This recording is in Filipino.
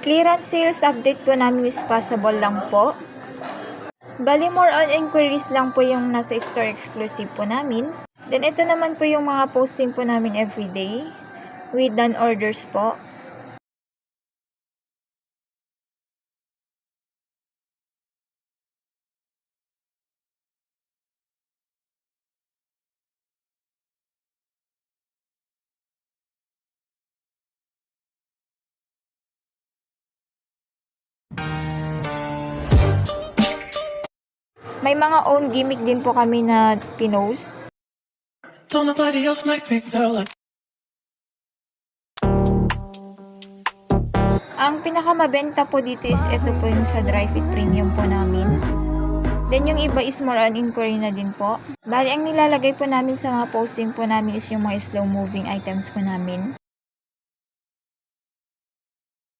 Clearance sales update po namin is possible lang po. Bali, more on inquiries lang po yung nasa store exclusive po namin. Then, ito naman po yung mga posting po namin everyday with done orders po. May mga own gimmick din po kami na pinost. Don't nobody else make me feel like. Ang pinakamabenta po dito is ito po yung sa Dry Fit Premium po namin. Then yung iba is more on inquiry na din po. Bali, ang nilalagay po namin sa mga posting po namin is yung mga slow moving items po namin.